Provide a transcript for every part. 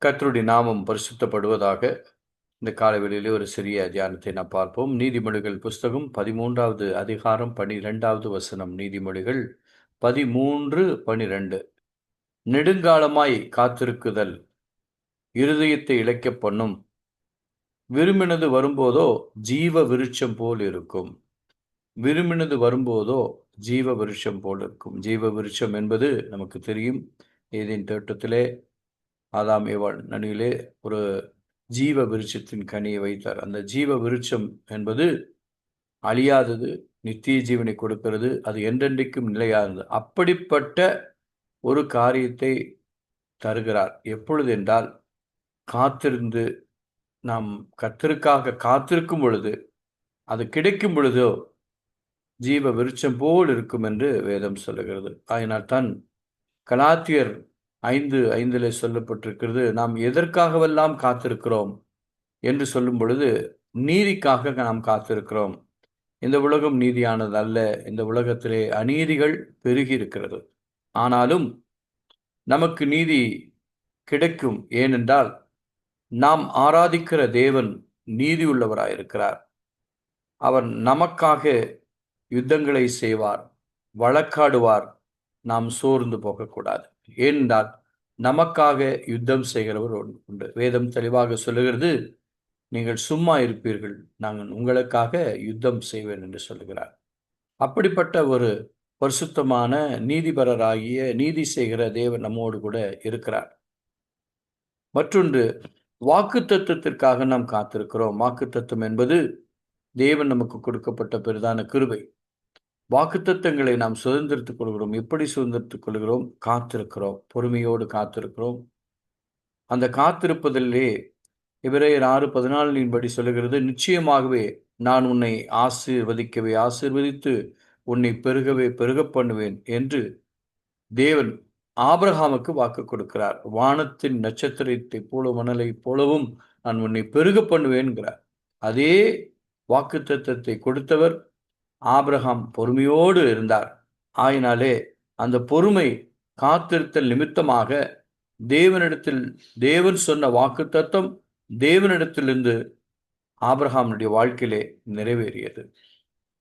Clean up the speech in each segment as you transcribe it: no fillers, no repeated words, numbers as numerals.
கர்த்தருடைய நாமம் பரிசுத்தப்படுவதாக. இந்த காலைவெளியிலே ஒரு சிறிய தியானத்தை நாம் பார்ப்போம். நீதிமொழிகள் புஸ்தகம் 13வது அதிகாரம் 12வது வசனம். நீதிமொழிகள் 13:12. நெடுங்காலமாய் காத்திருக்குதல் இருதயத்தை இளைக்கப் பண்ணும், விரும்பினது வரும்போதோ ஜீவ விருட்சம் போல் இருக்கும். விரும்பினது வரும்போதோ ஜீவ விருட்சம் போல் இருக்கும். ஜீவ விருட்சம் என்பது நமக்கு தெரியும். ஏதேன் தோட்டத்திலே ஆதாம் ஏவாள் நடுவிலே ஒரு ஜீவ விருட்சத்தின் கனியை வைத்தார். அந்த ஜீவ விருட்சம் என்பது அழியாதது, நித்திய ஜீவனை கொடுக்கிறது, அது என்றென்றைக்கும் நிலையானது. அப்படிப்பட்ட ஒரு காரியத்தை தருகிறார். எப்பொழுது என்றால், காத்திருந்து நாம் கர்த்தருக்காக காத்திருக்கும் பொழுது, அது கிடைக்கும் பொழுதோ ஜீவ விருட்சம் போல் இருக்கும் என்று வேதம் சொல்லுகிறது. ஆயினால் தான் கலாத்தியர் 5:5 சொல்லப்பட்டிருக்கிறது, நாம் எதற்காகவெல்லாம் காத்திருக்கிறோம் என்று சொல்லும் பொழுது, நீதிக்காக நாம் காத்திருக்கிறோம். இந்த உலகம் நீதியானது அல்ல. இந்த உலகத்திலே அநீதிகள் பெருகி இருக்கிறது. ஆனாலும் நமக்கு நீதி கிடைக்கும். ஏனென்றால் நாம் ஆராதிக்கிற தேவன் நீதி உள்ளவராயிருக்கிறார். அவர் நமக்காக யுத்தங்களை செய்வார், வழக்காடுவார். நாம் சோர்ந்து போகக்கூடாது. ஏனென்றால் நமக்காக யுத்தம் செய்கிறவர் உண்டு. வேதம் தெளிவாக சொல்லுகிறது, நீங்கள் சும்மா இருப்பீர்கள், நான் உங்களுக்காக யுத்தம் செய்வேன் என்று சொல்லுகிறார். அப்படிப்பட்ட ஒரு பரிசுத்தமான நீதிபரராகிய நீதி செய்கிற தேவன் நம்மோடு கூட இருக்கிறார். மற்றொன்று, வாக்குத்தத்தத்திற்காக நாம் காத்திருக்கிறோம். வாக்குத்தத்தம் என்பது தேவன் நமக்கு கொடுக்கப்பட்ட பெரிதான கிருபை. வாக்குத்தத்தங்களை நாம் சுதந்திரித்துக் கொள்கிறோம். எப்படி சுதந்திரித்துக் கொள்கிறோம்? காத்திருக்கிறோம், பொறுமையோடு காத்திருக்கிறோம். அந்த காத்திருப்பதிலே எபிரேயர் 6:14 படி சொல்லுகிறது, நிச்சயமாகவே நான் உன்னை ஆசீர்வதிக்கவே ஆசீர்வதித்து உன்னை பெருகவே பெருகப் பண்ணுவேன் என்று தேவன் ஆபிரகாமுக்கு வாக்கு கொடுக்கிறார். வானத்தின் நட்சத்திரத்தை போல மணலை போலவும் நான் உன்னை பெருக பண்ணுவேன்கிறார். அதே வாக்குத்தத்தத்தை கொடுத்தவர் ஆபிரகாம் பொறுமையோடு இருந்தார். ஆயினாலே அந்த பொறுமை காத்திருத்தல் நிமித்தமாக தேவனிடத்தில் தேவன் சொன்ன வாக்குத்தத்தம் தேவனிடத்திலிருந்து ஆபிரகாமுடைய வாழ்க்கையிலே நிறைவேறியது.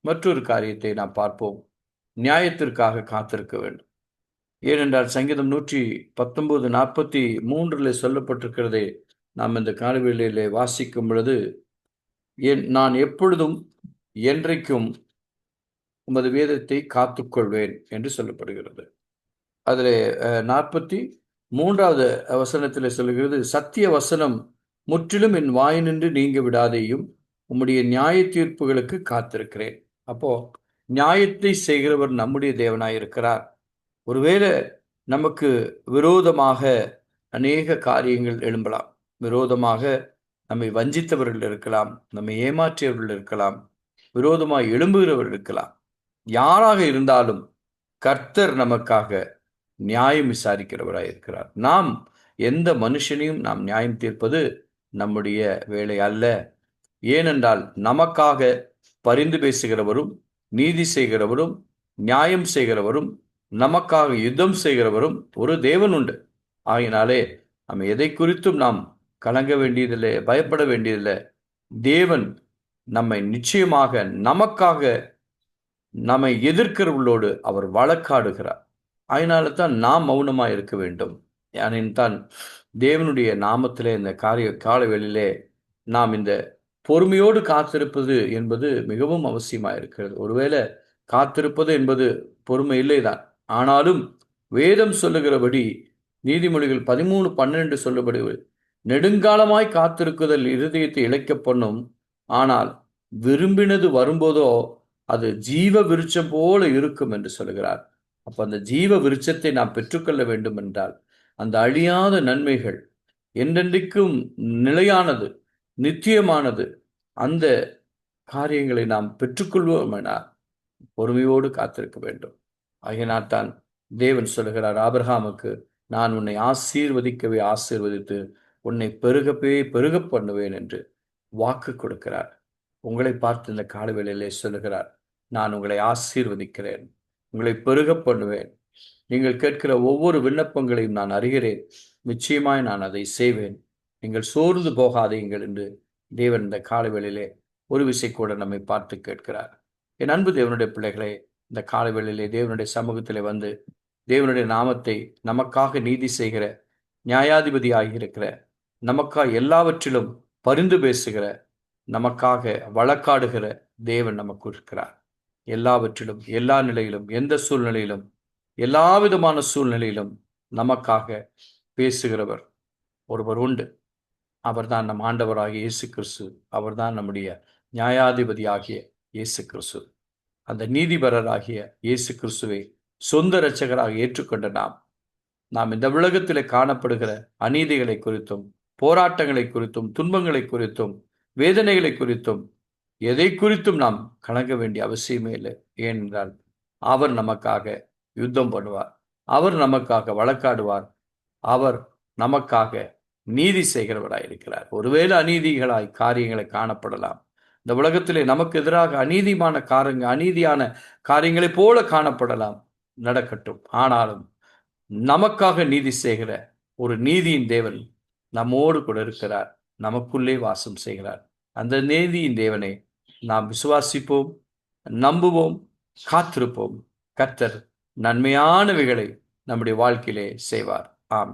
மற்றொரு காரியத்தை நாம் பார்ப்போம். நியாயத்திற்காக காத்திருக்க வேண்டும். ஏனென்றால் சங்கீதம் 119:43 சொல்லப்பட்டிருக்கிறதை நாம் இந்த காலவேளையிலே வாசிக்கும் பொழுது, நான் எப்பொழுதும் என்றைக்கும் உமது வேதத்தை காத்துக்கொள்வேன் என்று சொல்லப்படுகிறது. அதில் 43வது வசனத்தில் சொல்லுகிறது, சத்திய வசனம் முற்றிலும் என் வாயினின்று நீங்க விடாதேயும் உம்முடைய நியாய தீர்ப்புகளுக்கு காத்திருக்கிறேன். அப்போ நியாயத்தை செய்கிறவர் நம்முடைய தேவனாயிருக்கிறார். ஒருவேளை நமக்கு விரோதமாக அநேக காரியங்கள் எழும்பலாம். விரோதமாக நம்மை வஞ்சித்தவர்கள் இருக்கலாம், நம்மை ஏமாற்றியவர்கள் இருக்கலாம், விரோதமாக எழும்புகிறவர்கள் இருக்கலாம். யாராக இருந்தாலும் கர்த்தர் நமக்காக நியாயம் விசாரிக்கிறவராயிருக்கிறார். நாம் எந்த மனுஷனையும் நாம் நியாயம் தீர்ப்பது நம்முடைய வேலை அல்ல. ஏனென்றால் நமக்காக பரிந்து பேசுகிறவரும், நீதி செய்கிறவரும், நியாயம் செய்கிறவரும், நமக்காக யுத்தம் செய்கிறவரும் ஒரு தேவன் உண்டு. ஆகினாலே நம்ம எதை குறித்தும் நாம் கலங்க வேண்டியதில்லை, பயப்பட வேண்டியதில்லை. தேவன் நம்மை நிச்சயமாக நமக்காக நம்மை எதிர்க்கிறவர்களோடு அவர் வழக்காடுகிறார். அதனால தான் நாம் மௌனமாக இருக்க வேண்டும். தான் தேவனுடைய நாமத்திலே இந்த காலவெளியிலே நாம் இந்த பொறுமையோடு காத்திருப்பது என்பது மிகவும் அவசியமாக இருக்கிறது. ஒருவேளை காத்திருப்பது என்பது பொறுமை இல்லைதான். ஆனாலும் வேதம் சொல்லுகிறபடி நீதிமொழிகள் 13:12 சொல்லபடி, நெடுங்காலமாய் காத்திருக்குதல் இருதயத்தை இளைக்கப் பண்ணும், ஆனால் விரும்பினது வரும்போதோ அது ஜீவ விருட்சம் போல இருக்கும் என்று சொல்கிறார். அப்ப அந்த ஜீவ விருட்சத்தை நாம் பெற்றுக்கொள்ள வேண்டும் என்றால், அந்த அழியாத நன்மைகள், என்றென்றைக்கும் நிலையானது, நித்தியமானது, அந்த காரியங்களை நாம் பெற்றுக்கொள்வோம் என பொறுமையோடு காத்திருக்க வேண்டும். ஆகையினால் தான் தேவன் சொல்லுகிறார் ஆபிரகாமுக்கு, நான் உன்னை ஆசீர்வதிக்கவே ஆசீர்வதித்து உன்னை பெருக பண்ணுவேன் என்று வாக்கு கொடுக்கிறார். உங்களை பார்த்து இந்த காலவேளையிலே சொல்லுகிறார், நான் உங்களை ஆசீர்வதிக்கிறேன், உங்களை பெருக பண்ணுவேன். நீங்கள் கேட்கிற ஒவ்வொரு விண்ணப்பங்களையும் நான் அறிகிறேன். நிச்சயமாய் நான் அதை செய்வேன். நீங்கள் சோர்ந்து போகாதீங்கள் என்று தேவன் இந்த காலவேளையிலே ஒரு விசை கூட நம்மை பார்த்து கேட்கிறார். என் அன்பு தேவனுடைய பிள்ளைகளே, இந்த காலவேளையிலே தேவனுடைய சமூகத்திலே வந்து தேவனுடைய நாமத்தை நமக்காக நீதி செய்கிற நியாயாதிபதி ஆகியிருக்கிற, நமக்காக எல்லாவற்றிலும் பரிந்து பேசுகிற, நமக்காக வழக்காடுகிற தேவன் நமக்கு இருக்கிறார். எல்லாவற்றிலும், எல்லா நிலையிலும், எந்த சூழ்நிலையிலும், எல்லா விதமான சூழ்நிலையிலும் நமக்காக பேசுகிறவர் ஒருவர் உண்டு. அவர்தான் நம் ஆண்டவராகிய இயேசு கிறிஸ்து. அவர்தான் நம்முடைய நியாயாதிபதியாகிய இயேசு கிறிஸ்து. அந்த நீதிபரராகிய இயேசு கிறிஸ்துவை சொந்த இரட்சகராக ஏற்றுக்கொண்ட நாம் இந்த உலகத்திலே காணப்படுகிற அநீதிகளை குறித்தும், போராட்டங்களை குறித்தும், துன்பங்களை குறித்தும், வேதனைகளை குறித்தும், எதை குறித்தும் நாம் கலங்க வேண்டிய அவசியமே இல்லை. ஏனென்றால் அவர் நமக்காக யுத்தம் பண்ணுவார், அவர் நமக்காக வழக்காடுவார், அவர் நமக்காக நீதி செய்கிறவராயிருக்கிறார். ஒருவேளை அநீதிகளாய் காரியங்களை காணப்படலாம். இந்த உலகத்திலே நமக்கு எதிராக அநீதியான காரியங்களைப் போல காணப்படலாம், நடக்கட்டும். ஆனாலும் நமக்காக நீதி செய்கிற ஒரு நீதியின் தேவன் நம்மோடு கூட இருக்கிறார், நமக்குள்ளே வாசம் செய்கிறார். அந்த நீதியின் தேவனை நாம் விசுவாசிப்போம், நம்புவோம், காத்திருப்போம். கர்த்தர் நன்மையானவைகளை நம்முடைய வாழ்க்கையிலே செய்வார். ஆமென்.